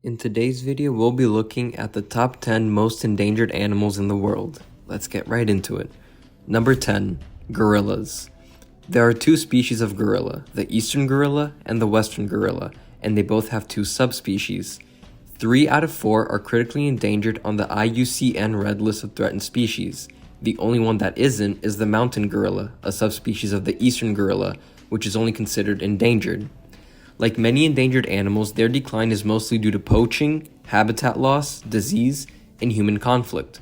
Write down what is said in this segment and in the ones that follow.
In today's video, we'll be looking at the top 10 most endangered animals in the world. Let's get right into it. Number 10. Gorillas. There are two species of gorilla, the eastern gorilla and the western gorilla, and they both have two subspecies. 3 out of 4 are critically endangered on the IUCN Red List of Threatened Species. The only one that isn't is the mountain gorilla, a subspecies of the eastern gorilla, which is only considered endangered. Like many endangered animals, their decline is mostly due to poaching, habitat loss, disease, and human conflict.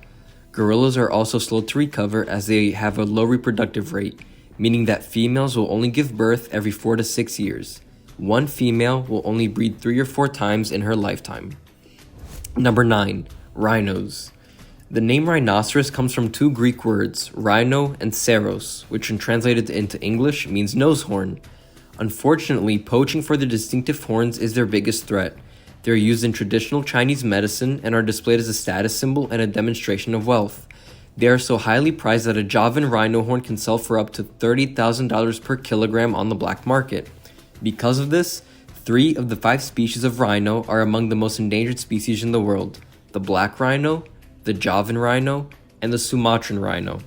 Gorillas are also slow to recover as they have a low reproductive rate, meaning that females will only give birth every 4 to 6 years. One female will only breed 3 or 4 times in her lifetime. Number 9. Rhinos. The name rhinoceros comes from 2 Greek words, rhino and seros, which when translated into English means nose horn. Unfortunately, poaching for their distinctive horns is their biggest threat. They are used in traditional Chinese medicine and are displayed as a status symbol and a demonstration of wealth. They are so highly prized that a Javan rhino horn can sell for up to $30,000 per kilogram on the black market. Because of this, 3 of the 5 species of rhino are among the most endangered species in the world: the black rhino, the Javan rhino, and the Sumatran rhino.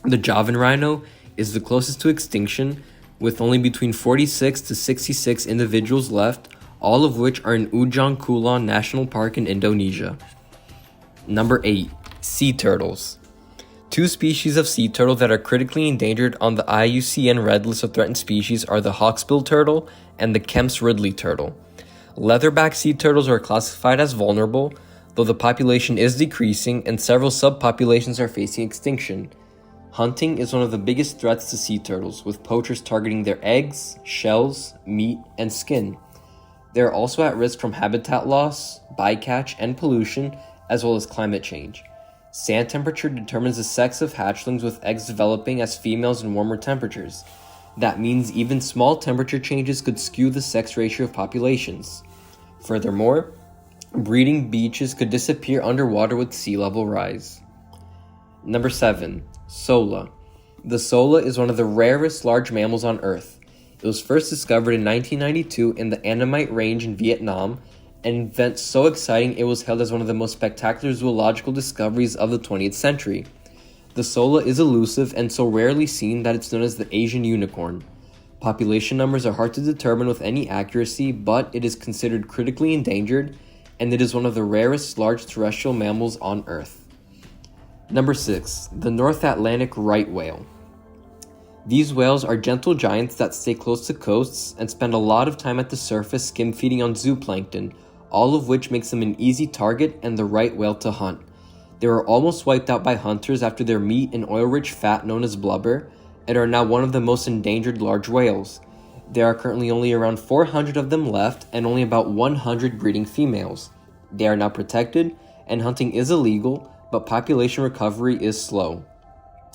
The Javan rhino is the closest to extinction, with only between 46 to 66 individuals left, all of which are in Ujung Kulon National Park in Indonesia. Number 8. Sea turtles. 2 species of sea turtle that are critically endangered on the IUCN Red List of Threatened Species are the hawksbill turtle and the Kemp's Ridley turtle. Leatherback sea turtles are classified as vulnerable, though the population is decreasing and several subpopulations are facing extinction. Hunting is one of the biggest threats to sea turtles, with poachers targeting their eggs, shells, meat, and skin. They are also at risk from habitat loss, bycatch, and pollution, as well as climate change. Sand temperature determines the sex of hatchlings, with eggs developing as females in warmer temperatures. That means even small temperature changes could skew the sex ratio of populations. Furthermore, breeding beaches could disappear underwater with sea level rise. Number 7. Sola. The Sola is one of the rarest large mammals on Earth. It was first discovered in 1992 in the Annamite Range in Vietnam, an event so exciting it was hailed as one of the most spectacular zoological discoveries of the 20th century. The Sola is elusive and so rarely seen that it's known as the Asian unicorn. Population numbers are hard to determine with any accuracy, but it is considered critically endangered, and it is one of the rarest large terrestrial mammals on Earth. Number 6. The North Atlantic right whale. These whales are gentle giants that stay close to coasts and spend a lot of time at the surface skim feeding on zooplankton, all of which makes them an easy target and the right whale to hunt. They were almost wiped out by hunters after their meat and oil-rich fat known as blubber, and are now one of the most endangered large whales. There are currently only around 400 of them left and only about 100 breeding females. They are now protected, and hunting is illegal, but population recovery is slow.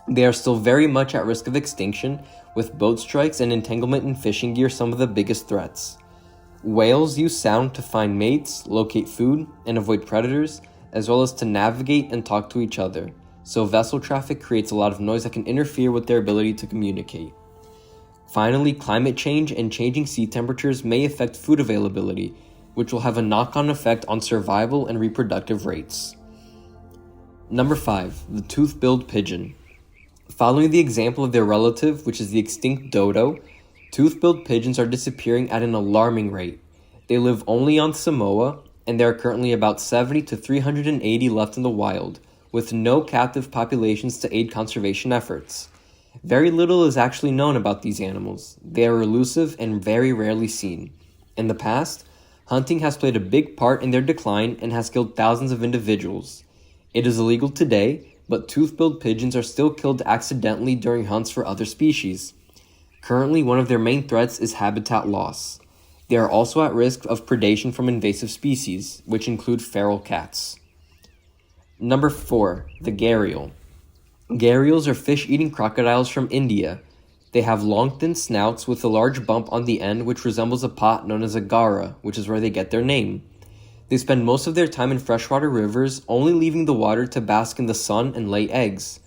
They are still very much at risk of extinction, with boat strikes and entanglement in fishing gear some of the biggest threats. Whales use sound to find mates, locate food, and avoid predators, as well as to navigate and talk to each other, so vessel traffic creates a lot of noise that can interfere with their ability to communicate. Finally, climate change and changing sea temperatures may affect food availability, which will have a knock-on effect on survival and reproductive rates. Number 5. The Toothbuilt Pigeon. Following the example of their relative, which is the extinct dodo, tooth-billed pigeons are disappearing at an alarming rate. They live only on Samoa, and there are currently about 70 to 380 left in the wild, with no captive populations to aid conservation efforts. Very little is actually known about these animals. They are elusive and very rarely seen. In the past, hunting has played a big part in their decline and has killed thousands of individuals. It is illegal today, but tooth-billed pigeons are still killed accidentally during hunts for other species. Currently, one of their main threats is habitat loss. They are also at risk of predation from invasive species, which include feral cats. Number 4. The Gharial. Gharials are fish-eating crocodiles from India. They have long, thin snouts with a large bump on the end which resembles a pot known as a gara, which is where they get their name. They spend most of their time in freshwater rivers, only leaving the water to bask in the sun and lay eggs.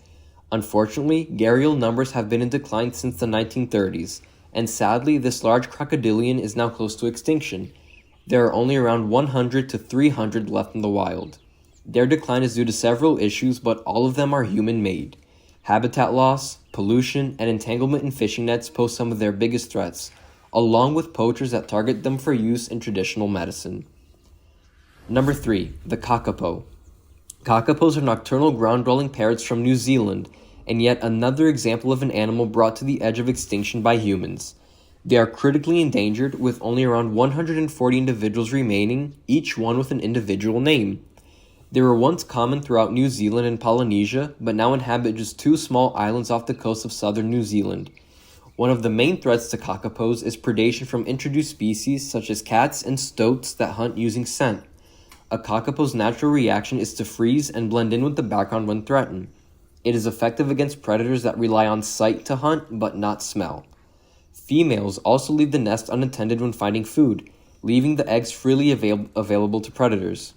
Unfortunately, gharial numbers have been in decline since the 1930s, and sadly this large crocodilian is now close to extinction. There are only around 100 to 300 left in the wild. Their decline is due to several issues, but all of them are human-made. Habitat loss, pollution, and entanglement in fishing nets pose some of their biggest threats, along with poachers that target them for use in traditional medicine. Number 3. The kakapo. Kakapos are nocturnal ground-dwelling parrots from New Zealand, and yet another example of an animal brought to the edge of extinction by humans. They are critically endangered, with only around 140 individuals remaining, each one with an individual name. They were once common throughout New Zealand and Polynesia, but now inhabit just 2 small islands off the coast of southern New Zealand. One of the main threats to kakapos is predation from introduced species such as cats and stoats that hunt using scent. A kakapo's natural reaction is to freeze and blend in with the background when threatened. It is effective against predators that rely on sight to hunt but not smell. Females also leave the nest unattended when finding food, leaving the eggs freely available to predators.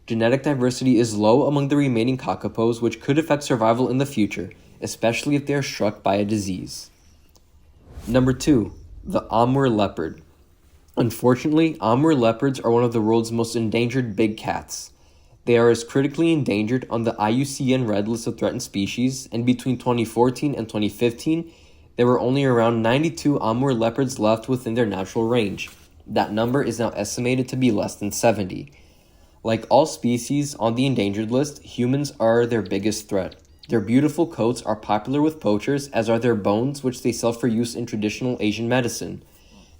Genetic diversity is low among the remaining kakapos, which could affect survival in the future, especially if they are struck by a disease. Number 2. The amur leopard. Unfortunately, amur leopards are one of the world's most endangered big cats. They are as critically endangered on the IUCN Red List of Threatened Species, and between 2014 and 2015, there were only around 92 amur leopards left within their natural range. That number is now estimated to be less than 70. Like all species on the endangered list, humans are their biggest threat. Their beautiful coats are popular with poachers, as are their bones, which they sell for use in traditional Asian medicine.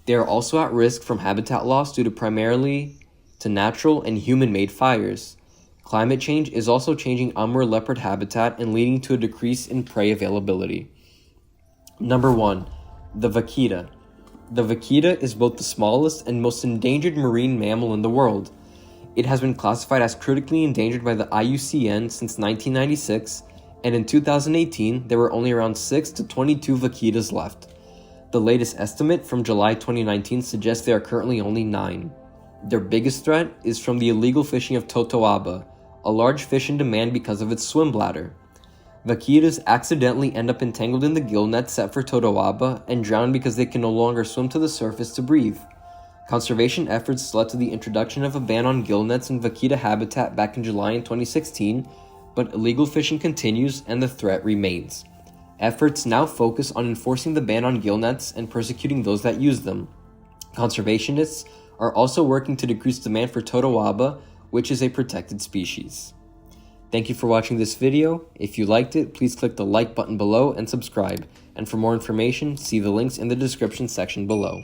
They are also at risk from habitat loss due to primarily to natural and human-made fires. Climate change is also changing amur leopard habitat and leading to a decrease in prey availability. Number 1. The vaquita. The vaquita is both the smallest and most endangered marine mammal in the world. It has been classified as critically endangered by the IUCN since 1996, and in 2018 there were only around 6 to 22 vaquitas left. The latest estimate from July 2019 suggests there are currently only 9. Their biggest threat is from the illegal fishing of totoaba, a large fish in demand because of its swim bladder. Vaquitas accidentally end up entangled in the gill net set for totoaba and drown because they can no longer swim to the surface to breathe. Conservation efforts led to the introduction of a ban on gill nets in vaquita habitat back in July in 2016, but illegal fishing continues and the threat remains. Efforts now focus on enforcing the ban on gill nets and persecuting those that use them. Conservationists are also working to decrease demand for totoaba, which is a protected species. Thank you for watching this video. If you liked it, please click the like button below and subscribe. And for more information, see the links in the description section below.